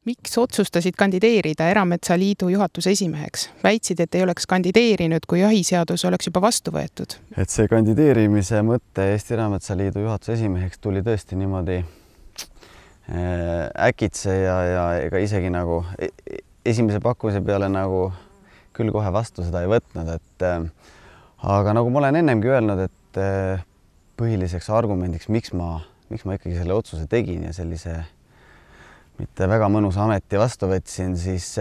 Miks otsustasid kandideerida Erametsaliidu juhatuse esimeheks? Väitsid, et ei oleks kandideerinud, kui jahiseadus oleks juba vastu võetud. Et see kandideerimise mõtte Eesti Erametsaliidu juhatuse esimeheks tuli tõesti niimoodi äkitse ja ega isegi nagu esimese pakkumise peale nagu küll kohe vastu seda ei võtnud. Aga nagu ma olen ennemgi öelnud, et põhiliseks argumendiks, miks ma ikkagi selle otsuse tegin ja sellise mitte väga mõnusa ameti vastu võtsin, siis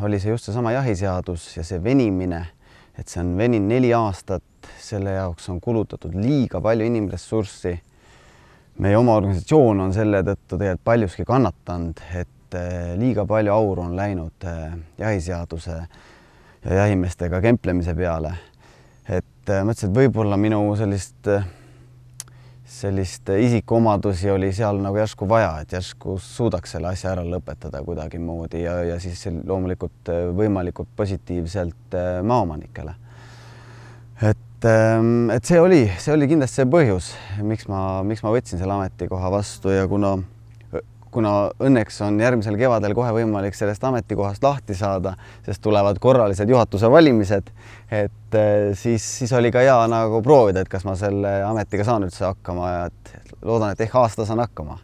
oli see just seesama jahiseadus ja see venimine, et see on veninud 4 aastat, selle jaoks on kulutatud liiga palju inimressurssi. Meie oma organisatsioon on selle tõttu tegelikult paljuski kannatanud, et liiga palju auru on läinud jahiseaduse ja jahimeestega kemplemise peale. Et mõtlesin, et võib-olla minu sellist isikuomadusi oli seal nagu järsku vaja, et järsku suudaks selle asja ära lõpetada kuidagi moodi ja siis loomulikult võimalikult positiivselt maaomanikele. Et see oli kindlasti see põhjus, miks ma võtsin selle ametikoha vastu ja kuna õnneks on järgmisel kevadel kohe võimalik sellest ametikohast lahti saada, sest tulevad korralised juhatuse valimised, et siis oli ka hea nagu proovida, et kas ma selle ametiga saan üldse hakkama ja et loodan, et ehk aasta saan hakkama.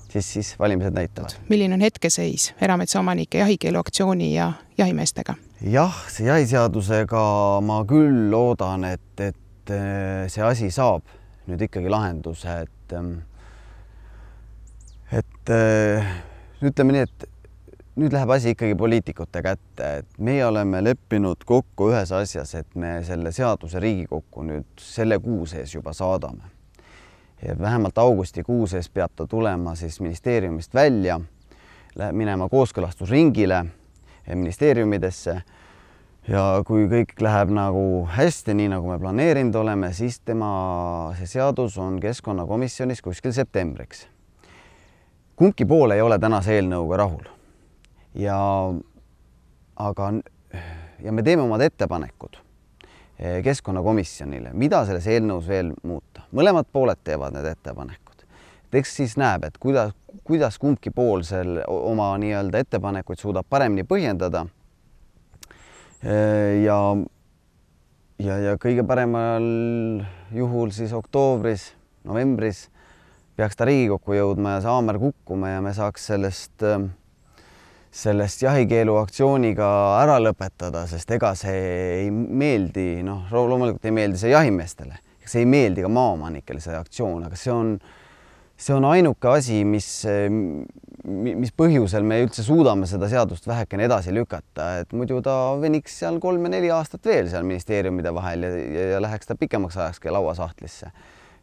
Siis valimised näitavad. Milline on hetkeseis erametsaomanike jahikeeluaktsiooni ja jahimeestega? Jah, see jahiseadusega ma küll loodan, et see asi saab nüüd ikkagi lahenduse, et ütleme nii, et nüüd läheb asi ikkagi poliitikute kätte, et meie oleme leppinud kokku ühes asjas, et me selle seaduse Riigikokku nüüd selle kuu sees juba saadame. Ja vähemalt augustikuu sees peab ta tulema siis ministeeriumist välja, minema kooskõlastusringile ministeeriumidesse ja kui kõik läheb nagu hästi, nii nagu me planeerinud oleme, siis see seadus on keskkonnakomisjonis kuskil septembriks. Kumbki pool ei ole tänase eelnõuga rahul. Ja me teeme omad ettepanekud keskkonnakomisjonile, mida selles eelnõus veel muuta. Mõlemad pooled teevad need ettepanekud. Eks siis näeb, et kuidas kumbki pool oma nii-öelda ettepanekuid suudab paremini põhjendada. Ja kõige paremal juhul siis oktoobris, novembris peaks ta Riigikokku jõudma ja see haamer kukkuma ja me saaks sellest jahikeeluaktsiooniga ära lõpetada, sest ega see ei meeldi, loomulikult ei meeldi see jahimeestele, see ei meeldi ka maaomanikele see aktsioon, aga see on ainuke asi, mis põhjusel me üldse suudame seda seadust vähekene edasi lükata, et muidu ta veniks seal 3-4 aastat veel seal ministeeriumide vahel ja läheks ta pikemaks ajakski lauasahtlisse.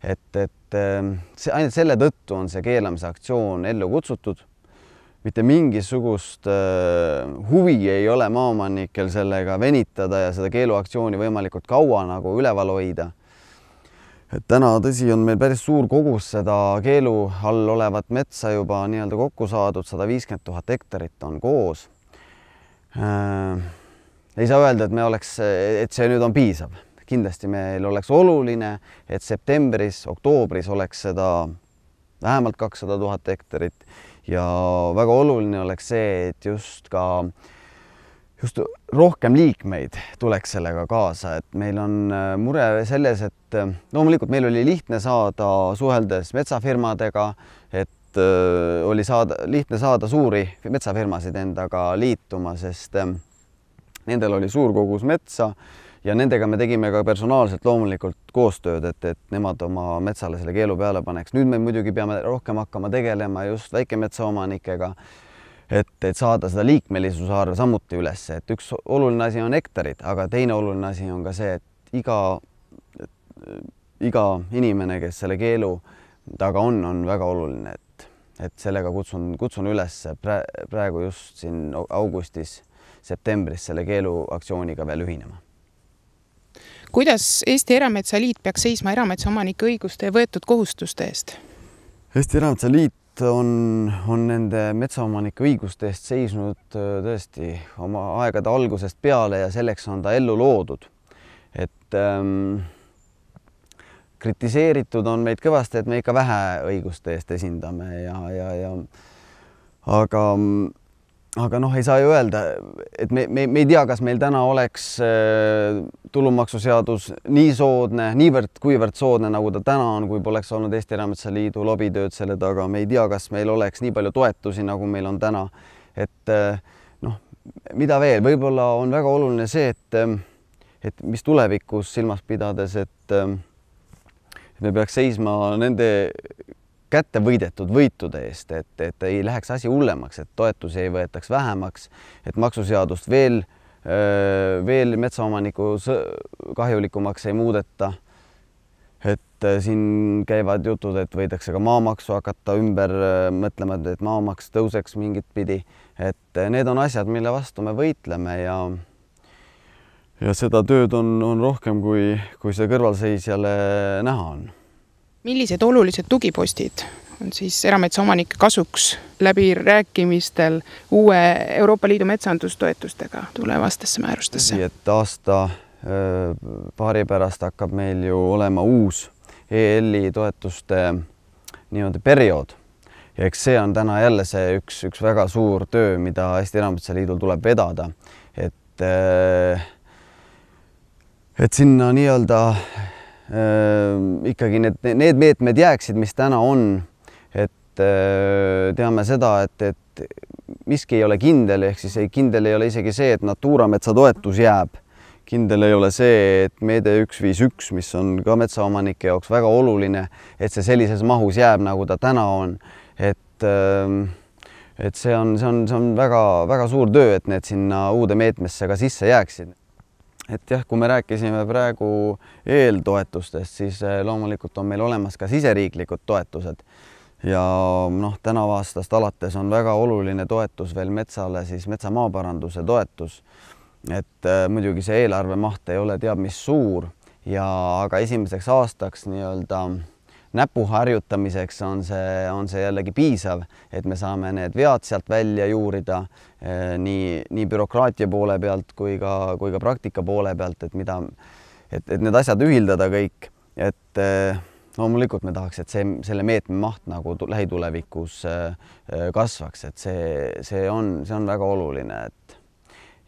Ainult selle tõttu on see keelamise aktsioon ellu kutsutud. Mitte mingisugust huvi ei ole maaomanikel sellega venitada ja seda keeluaktsiooni võimalikult kaua nagu üleval hoida. Täna tõsi on meil päris suur kogus seda keelu all olevat metsa juba nii-öelda kokku saadud, 150 000 hektarit on koos. Ei saa öelda, et see nüüd on piisav. Kindlasti meil oleks oluline, et septembris, oktoobris oleks seda vähemalt 200 000 hektarit ja väga oluline oleks see, et just rohkem liikmeid tuleks sellega kaasa, et meil on mure selles, et loomulikult meil oli lihtne saada suheldes metsafirmadega, et oli lihtne saada suuri metsafirmasid endaga liituma, sest nendel oli suur kogus metsa ja nendega me tegime ka personaalselt loomulikult koostööd, et nemad oma metsale selle keelu peale paneks. Nüüd me muidugi peame rohkem hakkama tegelema just väikemetsaomanikega, et saada seda liikmelisuse arv samuti üles. Et üks oluline asi on hektarid, aga teine oluline asi on ka see, et iga inimene, kes selle keelu taga on väga oluline, et sellega kutsun üles praegu just siin augustis, septembris selle keeluaktsiooniga veel ühinema. Kuidas Eesti Erametsaliit peaks seisma erametsaomanike õiguste ja võetud kohustuste eest? Eesti Erametsaliit on nende metsaomanike õiguste eest seisnud tõesti oma aegade algusest peale ja selleks on ta ellu loodud. Et kritiseeritud on meid kõvasti, et me ikka vähe õiguste eest esindame aga aga noh, ei saa ju öelda, et me ei tea, kas meil täna oleks tulumaksuseadus nii soodne, kuivõrd soodne, nagu ta täna on, kui poleks olnud Eesti Erametsaliidu lobitööd selle taga. Me ei tea, kas meil oleks nii palju toetusi, nagu meil on täna. Et noh, mida veel? Võib-olla on väga oluline see, et mis tulevikus silmas pidades, et me peaks seisma nende kätte võidetud võitude eest, et ei läheks asi hullemaks, et toetusi ei võetaks vähemaks, et maksuseadust veel metsaomaniku kahjulikumaks ei muudeta. Et siin käivad jutud, et võidakse ka maamaksu hakata ümber mõtlema, et maamaks tõuseks mingit pidi. Et need on asjad, mille vastu me võitleme ja seda tööd on rohkem, kui see kõrvalseisjale näha on. Millised olulised tugipostid on siis erametsaomanike kasuks läbi rääkimistel uue Euroopa Liidu metsandustoetustega tulevastesse määrustesse? Et aasta paari pärast hakkab meil ju olema uus EL-i toetuste nii-öelda periood. Ja eks see on täna jälle see üks väga suur töö, mida Eesti Erametsaliidul tuleb vedada. Et sinna nii-öelda ikkagi need meetmed jääksid, mis täna on, et teame seda, et miski ei ole kindel, ehk siis kindel ei ole isegi see, et Natura metsatoetus jääb. Kindel ei ole see, et meede 151, mis on ka metsaomanike jaoks väga oluline, et see sellises mahus jääb, nagu ta täna on. Et see on väga suur töö, et need sinna uude meetmesse ka sisse jääksid. Et jah, kui me rääkisime praegu eeltoetustest, siis loomulikult on meil olemas ka siseriiklikud toetused. Ja noh, tänavu aastast alates on väga oluline toetus veel metsale, siis metsamaaparanduse toetus. Et muidugi see eelarve maht ei ole teab mis suur, aga esimeseks aastaks nii-öelda näpu harjutamiseks on see jällegi piisav, et me saame need vead sealt välja juurida nii bürokraatia poole pealt kui ka praktika poole pealt, et need asjad ühildada kõik. Et loomulikult me tahaks, et selle meetme maht nagu lähitulevikus kasvaks, et see on väga oluline.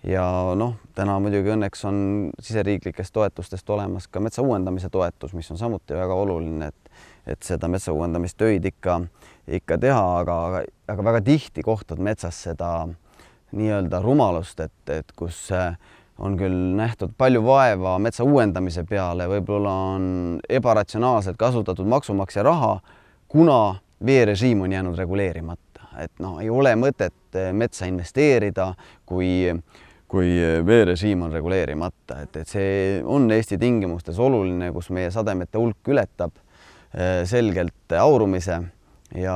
Ja noh, täna muidugi õnneks on siseriiklikest toetustest olemas ka metsa uuendamise toetus, mis on samuti väga oluline, et seda metsa uuendamistöid ikka teha, aga väga tihti kohtad metsas seda nii-öelda rumalust, et kus on küll nähtud palju vaeva metsa uuendamise peale, võib-olla on ebaratsionaalselt kasutatud maksumaksja raha, kuna veerežiim on jäänud reguleerimata. Et noh, ei ole mõtet metsa investeerida, kui veerežiim on reguleerimata. Et see on Eesti tingimustes oluline, kus meie sademete hulk ületab selgelt aurumise ja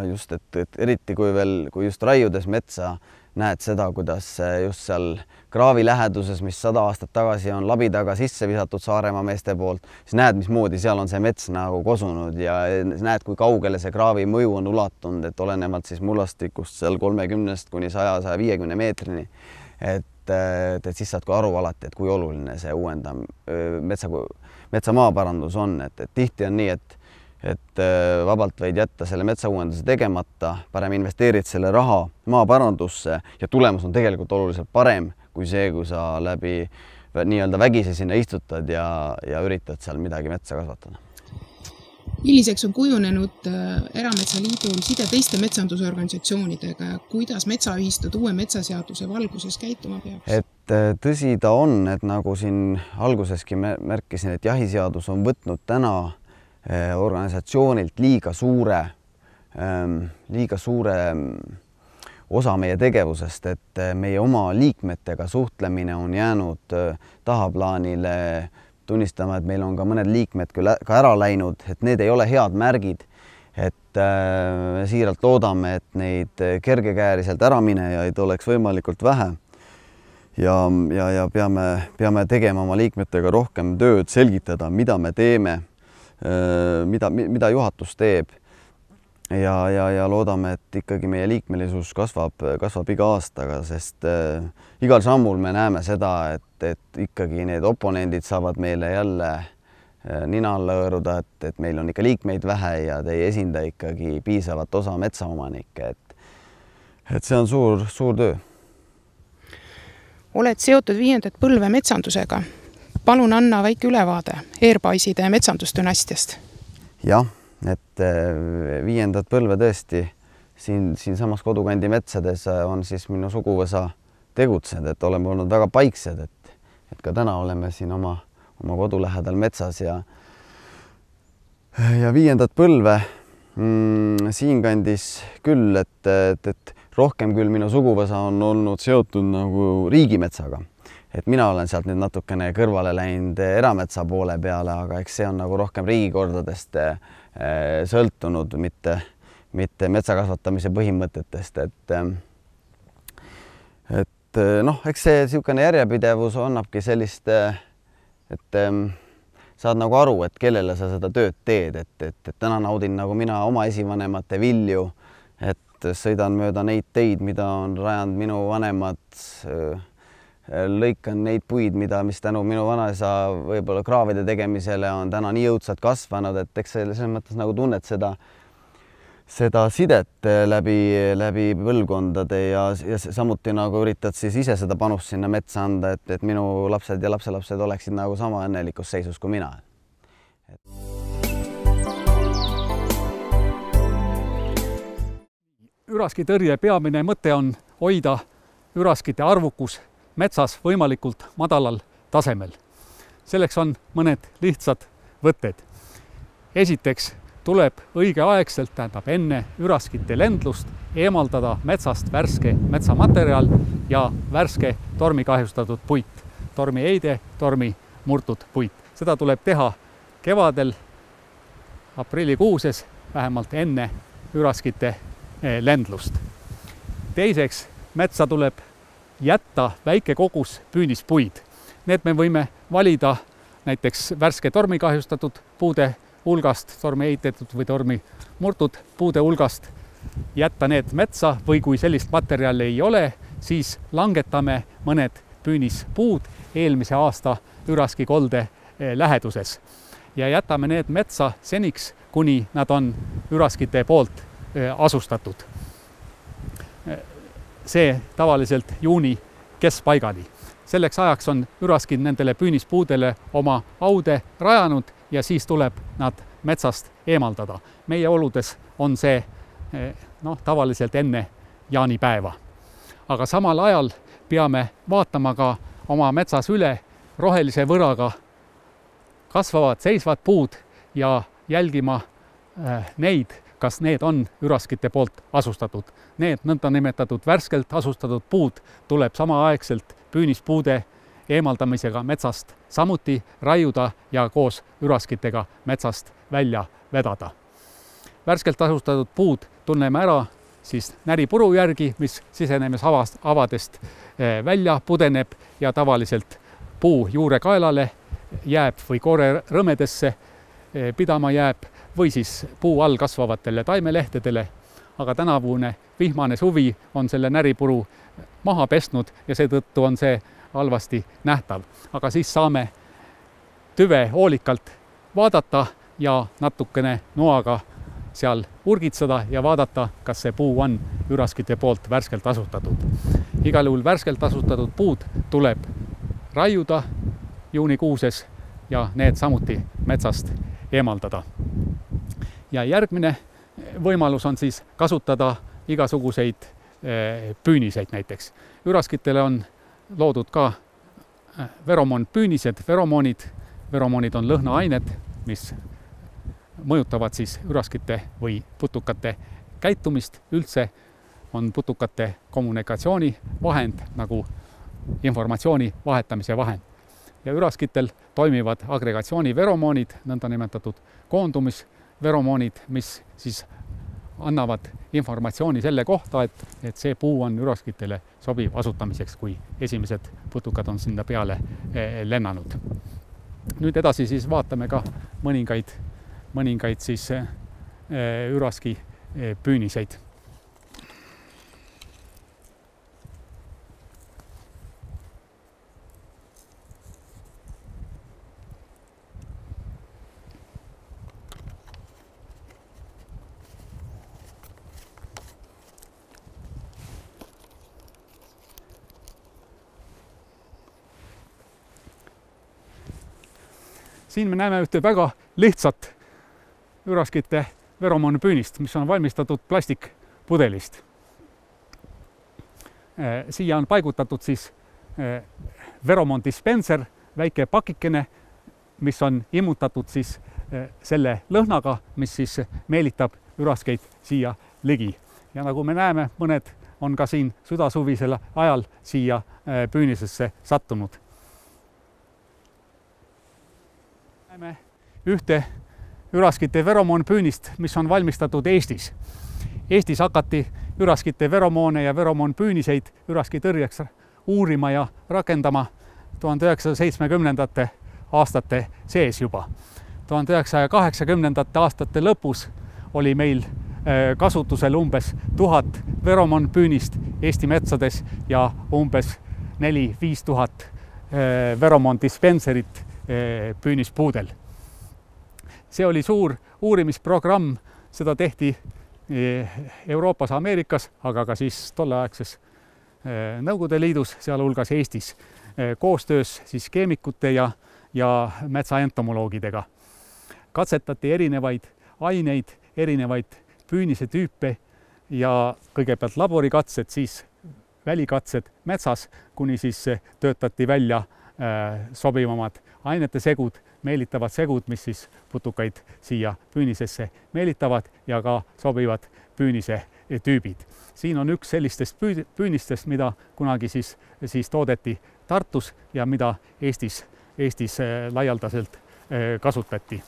just, et eriti kui just raiudes metsa näed seda, kuidas just seal kraavi läheduses, mis 100 aastat tagasi on labidaga sisse visatud Saaremaa meeste poolt, siis näed, mismoodi seal on see mets nagu kosunud ja näed, kui kaugele see kraavi mõju on ulatunud, et olenevalt siis mullastikust seal 30 kuni 100-150 meetrini. Et siis saad kui aru alati, et kui oluline see metsamaaparandus on, et tihti on nii, et vabalt võid jätta selle metsauuenduse tegemata, parem investeerid selle raha maaparandusse ja tulemus on tegelikult oluliselt parem kui see, kui sa läbi nii-öelda vägisi sinna istutad ja üritad seal midagi metsa kasvatada. Milliseks on kujunenud Erametsaliidul side teiste metsandusorganisatsioonidega ja kuidas metsaühistud uue metsaseaduse valguses käituma peaks? Et tõsi ta on, et nagu siin alguseski märkisin, et jahiseadus on võtnud täna organisatsioonilt liiga suure osa meie tegevusest, et meie oma liikmetega suhtlemine on jäänud tahaplaanile. Tunnistama, et meil on ka mõned liikmed küll ka ära läinud, et need ei ole head märgid, et siiralt loodame, et neid kergekäeliselt ära minejaid oleks võimalikult vähe ja peame tegema oma liikmetega rohkem tööd, selgitada, mida me teeme, mida juhatus teeb ja loodame, et ikkagi meie liikmelisus kasvab iga aastaga, sest igal sammul me näeme seda, et ikkagi need oponendid saavad meile jälle nina alla hõõruda, et meil on ikka liikmeid vähe ja te ei esinda ikkagi piisavat osa metsaomanikke. et see on suur töö. Oled seotud 5. põlve metsandusega. Palun anna väike ülevaade Eerpaiside metsandusdünastiast. Jah, et 5. põlve tõesti siin samas kodukandi metsades on siis minu suguvõsa tegutsed, et oleme olnud väga paiksed, et ka täna oleme siin oma kodu lähedal metsas ja 5. põlve siinkandis küll, et rohkem küll minu suguvõsa on olnud seotud nagu riigimetsaga. Et mina olen sealt nüüd natukene kõrvale läinud erametsa poole peale, aga eks see on nagu rohkem riigikordadest sõltunud, mitte metsakasvatamise põhimõtetest. Et eks see niisugune järjepidevus annabki sellist, et saad nagu aru, et kellele sa seda tööd teed, et täna naudin nagu mina oma esivanemate vilju, et sõidan mööda neid teid, mida on rajanud minu vanemad, lõikan neid puid, mis tänu minu vanaisa võib-olla kraavide tegemisele on täna nii jõudsalt kasvanud, et eks selles mõttes nagu tunned seda sidet läbi põlvkondade ja samuti nagu üritad siis ise seda panust sinna metsa anda, et minu lapsed ja lapselapsed oleksid nagu sama õnnelikus seisus kui mina. Üraskitõrje peamine mõte on hoida üraskite arvukus metsas võimalikult madalal tasemel. Selleks on mõned lihtsad võtted. Esiteks tuleb õigeaegselt, tähendab enne üraskite lendlust, eemaldada metsast värske metsamaterjal ja värske tormikahjustatud puit, tormieide, tormi murtud puit. Seda tuleb teha kevadel, aprillikuuses, vähemalt enne üraskite lendlust. Teiseks, metsa tuleb jätta väike kogus püünispuid. Need me võime valida näiteks värske tormikahjustatud puude hulgast, tormi ehitatud või tormi murtud puude hulgast, jätta need metsa või kui sellist materjali ei ole, siis langetame mõned püünispuud eelmise aasta üraskikolde läheduses ja jätame need metsa seniks, kuni nad on üraskite poolt asustatud. See tavaliselt juuni keskpaigani. Selleks ajaks on üraskid nendele püünispuudele oma aude rajanud ja siis tuleb nad metsast eemaldada. Meie oludes on see tavaliselt enne jaanipäeva. Aga samal ajal peame vaatama ka oma metsas üle rohelise võraga kasvavad seisvad puud ja jälgima neid, kas need on üraskite poolt asustatud. Need nõndanimetatud värskelt asustatud puud tuleb samaaegselt püünispuude eemaldamisega metsast samuti raiuda ja koos üraskitega metsast välja vedada. Värskelt asustatud puud tunneme ära siis näripuru järgi, mis sisenemisavadest välja pudeneb ja tavaliselt puu juurekaelale jääb või koore rõmedesse pidama jääb või siis puu all kasvavatele taimelehtedele, aga tänavune vihmane suvi on selle näripuru maha pesnud ja seetõttu on see halvasti nähtav. Aga siis saame tüve hoolikalt vaadata ja natukene noaga seal urgitseda ja vaadata, kas see puu on üraskite poolt värskelt asustatud. Igal juhul värskelt asustatud puud tuleb raiuda juunikuuses ja need samuti metsast eemaldada. Ja järgmine võimalus on siis kasutada igasuguseid püüniseid näiteks. Üraskitele on loodud ka feromoonpüünised, feromoonid on lõhnaained, mis mõjutavad siis üraskite või putukate käitumist. Üldse on putukate kommunikatsiooni vahend nagu informatsiooni vahetamise vahend. Ja üraskitel toimivad agregatsiooni feromoonid, nõndanimetatud koondumisferomoonid, mis siis annavad informatsiooni selle kohta, et see puu on üraskitele sobiv asutamiseks, kui esimesed putukad on sinna peale lennanud. Nüüd edasi siis vaatame ka mõningaid siis üraski püüniseid. siin me näeme ühte väga lihtsat üraskite feromoonpüünist, mis on valmistatud plastikpudelist. Siia on paigutatud siis feromoondispenser, väike pakikene, mis on immutatud siis selle lõhnaga, mis siis meelitab üraskeid siia ligi. Ja nagu me näeme, mõned on ka siin südasuvisel ajal siia püünisesse sattunud. Näeme ühte üraskite feromoonpüünist, mis on valmistatud Eestis. Eestis hakati üraskite feromoone ja feromoonpüüniseid üraskitõrjeks uurima ja rakendama 1970. aastate sees juba. 1980. aastate lõpus oli meil kasutusel umbes 1000 feromoonpüünist Eesti metsades ja umbes 4-5 tuhat feromoondispenserit püünispuudel. See oli suur uurimisprogramm, seda tehti Euroopas, Ameerikas, aga ka siis tolleaegses Nõukogude Liidus, sealhulgas Eestis, koostöös siis keemikute ja metsaentomoloogidega. Katsetati erinevaid aineid, erinevaid püünise tüüpe ja kõigepealt laborikatsed, siis välikatsed metsas, kuni siis töötati välja sobivamad ainete segud, meelitavad segud, mis siis putukaid siia püünisesse meelitavad ja ka sobivad püünise tüübid. Siin on üks sellistest püünistest, mida kunagi siis toodeti Tartus ja mida Eestis laialdaselt kasutati.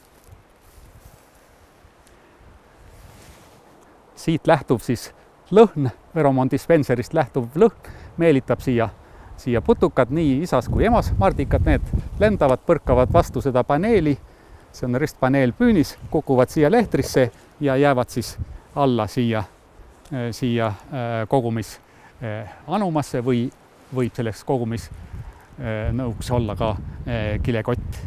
Siit lähtuv siis lõhn, feromoondispenserist lähtuv lõhn meelitab siia putukad, nii isas kui emas mardikad, need lendavad, põrkavad vastu seda paneeli, see on ristpaneel püünis, kukuvad siia lehtrisse ja jäävad siis alla siia kogumis anumasse või võib selleks kogumis nõuks olla ka kilekott.